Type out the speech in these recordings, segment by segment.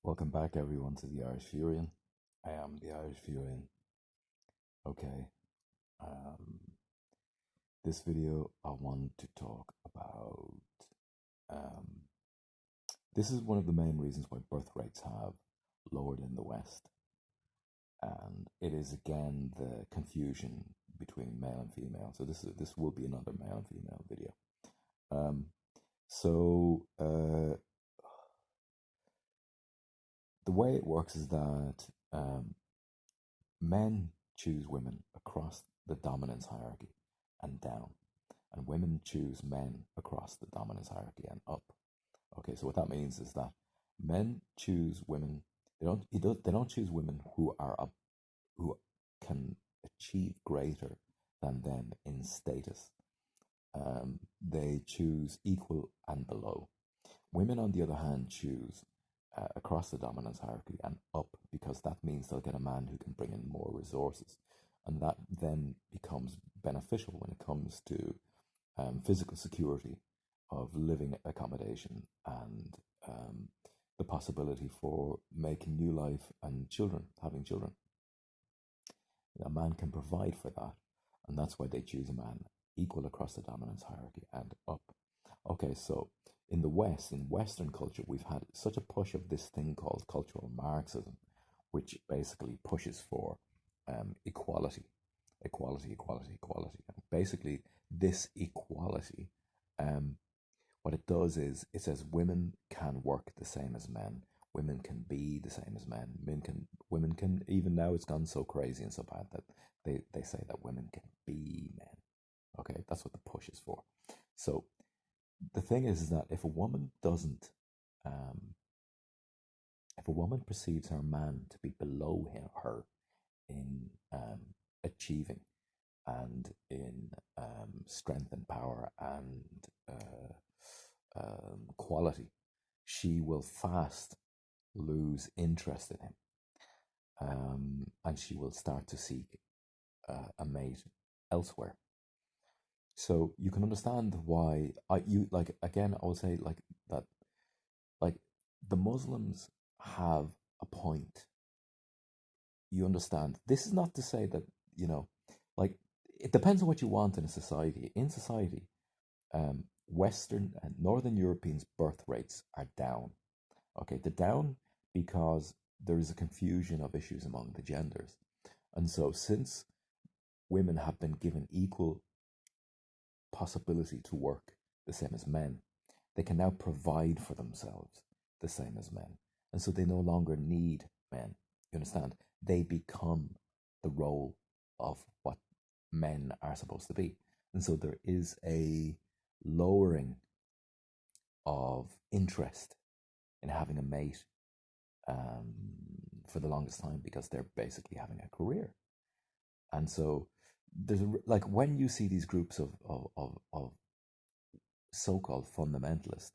Welcome back, everyone, to the Irish Furian. I am the Irish Furian. Okay, um, this video I want to talk about. Um, this is one of the main reasons why birth rates have lowered in the West, and it is again the confusion between male and female. So this will be another male and female video. Um, so the way it works is that um, men choose women across the dominance hierarchy and down, and women choose men across the dominance hierarchy and up. Okay, so what that means is that men choose women. They don't choose women who are up, who can achieve greater than them in status. They choose equal and below. Women, on the other hand, choose across the dominance hierarchy and up because that means they'll get a man who can bring in more resources. And that then becomes beneficial when it comes to physical security of living accommodation and the possibility for making new life and children, having children. A man can provide for that, and that's why they choose a man equal across the dominance hierarchy and up. Okay, so in the West, in Western culture, we've had such a push of this thing called cultural Marxism, which basically pushes for equality, equality, equality, equality. And basically, this equality, um, what it does is it says women can work the same as men. Women can be the same as men. Women can, even now it's gone so crazy and so bad that they say that women can be men. Okay, that's what the push is for. So the thing is that if a woman doesn't, um, if a woman perceives her man to be below her in achieving and in strength and power and quality, she will fast lose interest in him, and she will start to seek a mate elsewhere. So you can understand why you like again. I will say like that, like the Muslims have a point. You understand? This is not to say that like it depends on what you want in a society. In society, Western and Northern Europeans' birth rates are down. Okay, they're down because there is a confusion of issues among the genders. And so, since women have been given equal possibility to work the same as men, they can now provide for themselves the same as men. And so, they no longer need men. You understand? They become the role of what men are supposed to be. And so, there is a lowering of interest in having a mate um, for the longest time because they're basically having a career. And so there's like when you see these groups of so-called fundamentalist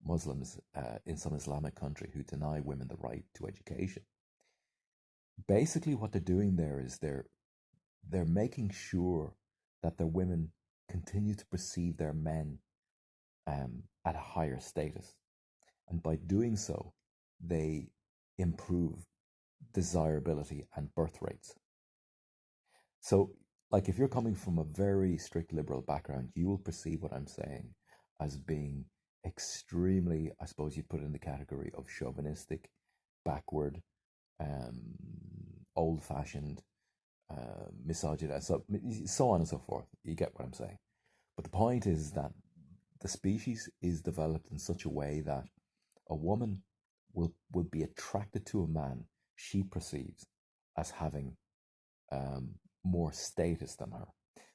Muslims in some Islamic country who deny women the right to education, basically what they're doing there is they're making sure that their women continue to perceive their men at a higher status, and by doing so, they improve desirability and birth rates. So, like, if you're coming from a very strict liberal background, you will perceive what I'm saying as being extremely, I suppose you'd put it in the category of chauvinistic, backward, um, old fashioned, misogynist, so on and so forth. You get what I'm saying. But the point is that the species is developed in such a way that a woman will be attracted to a man she perceives as having more status than her.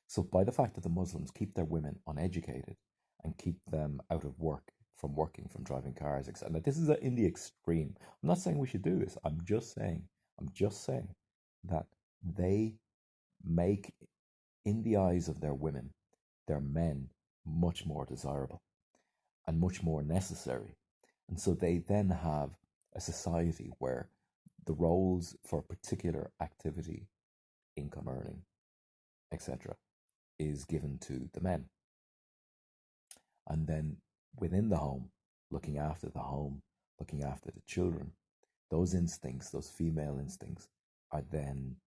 So, by the fact that the Muslims keep their women uneducated and keep them out of work, from working, from driving cars, etc. Now, this is in the extreme. I'm not saying we should do this. I'm just saying that they make, in the eyes of their women, their men much more desirable and much more necessary. And so they then have a society where the roles for a particular activity, income earning, etc., is given to the men. And then within the home, looking after the home, looking after the children, those instincts, those female instincts, are then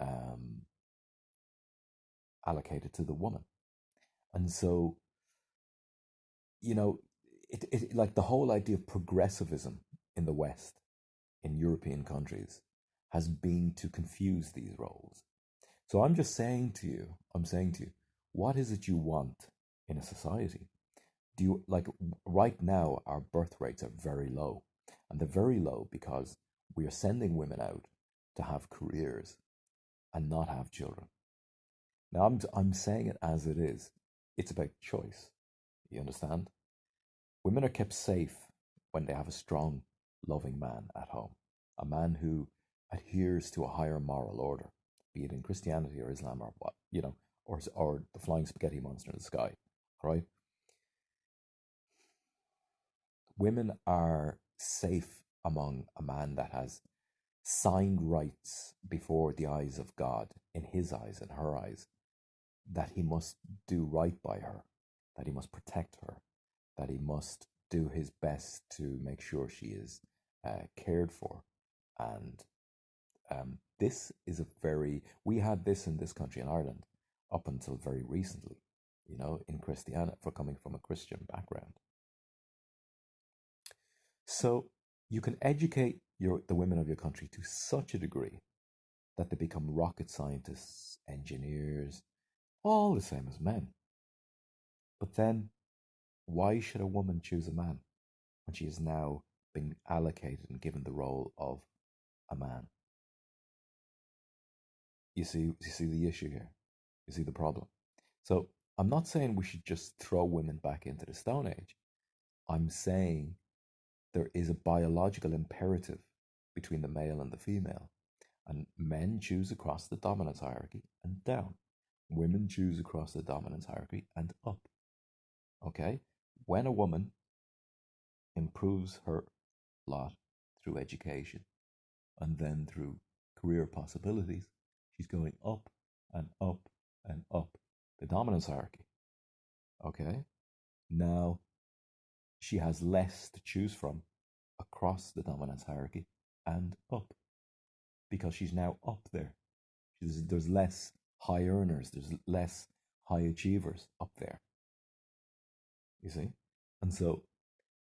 um, allocated to the woman. And so, you know, like the whole idea of progressivism in the West, in European countries, has been to confuse these roles. So I'm saying to you, what is it you want in a society? Do you like right now our birth rates are very low, and they're very low because we are sending women out to have careers and not have children. Now I'm saying it as it is. It's about choice. You understand? Women are kept safe when they have a strong, loving man at home, a man who adheres to a higher moral order, be it in Christianity or Islam or what, or the flying spaghetti monster in the sky, right? Women are safe among a man that has signed rights before the eyes of God, in his eyes and her eyes, that he must do right by her, that he must protect her, that he must do his best to make sure she is cared for. And this is we had this in this country in Ireland up until very recently, in Christianity, for coming from a Christian background. So you can educate the women of your country to such a degree that they become rocket scientists, engineers, all the same as men. But then, why should a woman choose a man when she is now being allocated and given the role of a man? You see the issue here. You see the problem. So I'm not saying we should just throw women back into the Stone Age. I'm saying there is a biological imperative between the male and the female. And men choose across the dominance hierarchy and down. Women choose across the dominance hierarchy and up. Okay? When a woman improves her lot through education and then through career possibilities, she's going up and up and up the dominance hierarchy. Okay? Now she has less to choose from across the dominance hierarchy and up because she's now up there. There's less high earners, there's less high achievers up there. You see? And so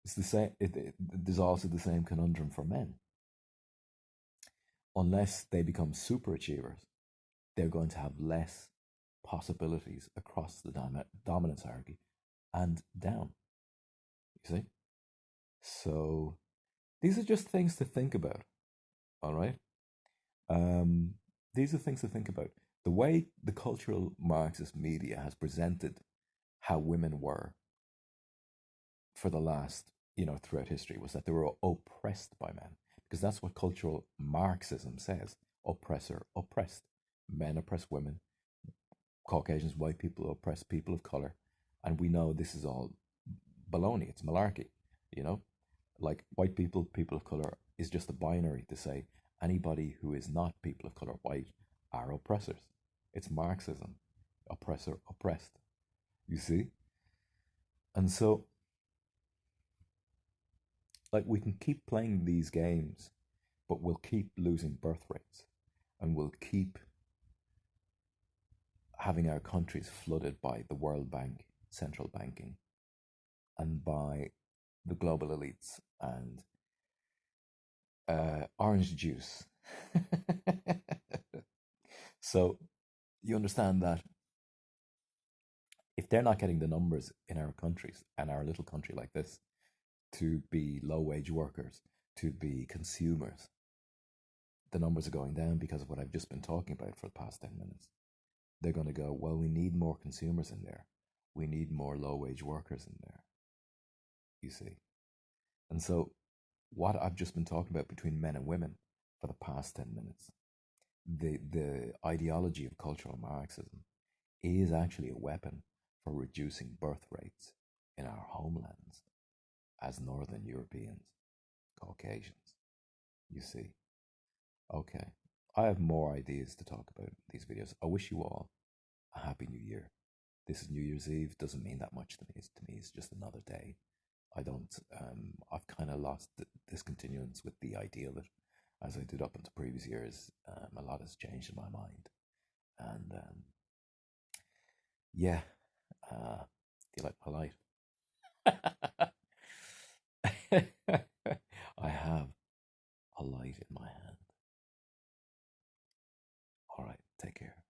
it's the same. There's also the same conundrum for men. Unless they become super achievers, they're going to have less possibilities across the dominance hierarchy and down. You see? So these are just things to think about. All right. Um, these are things to think about. The way the cultural Marxist media has presented how women were for the last, throughout history, was that they were oppressed by men. Because that's what cultural Marxism says: oppressor, oppressed. Men oppress women, Caucasians, white people oppress people of color. And we know this is all baloney, it's malarkey, you know? Like white people, people of color is just a binary to say anybody who is not people of color, white, are oppressors. It's Marxism, oppressor, oppressed. You see? And so, like, we can keep playing these games, but we'll keep losing birth rates and we'll keep having our countries flooded by the World Bank, central banking, and by the global elites and orange juice. So you understand that if they're not getting the numbers in our countries and our little country like this to be low wage workers, to be consumers, the numbers are going down because of what I've just been talking about for the past 10 minutes. They're going to go, well, we need more consumers in there. We need more low wage workers in there, you see. And so, what I've just been talking about between men and women for the past 10 minutes, the ideology of cultural Marxism is actually a weapon for reducing birth rates in our homelands as Northern Europeans, Caucasians, you see. Okay, I have more ideas to talk about in these videos. I wish you all a happy new year. This is New Year's Eve, doesn't mean that much to me. To me, it's just another day I don't. I've kind of lost discontinuance with the ideal, as I did up into previous years. A lot has changed in my mind, and yeah. Do you like my light? I have a light in my hand. All right, take care.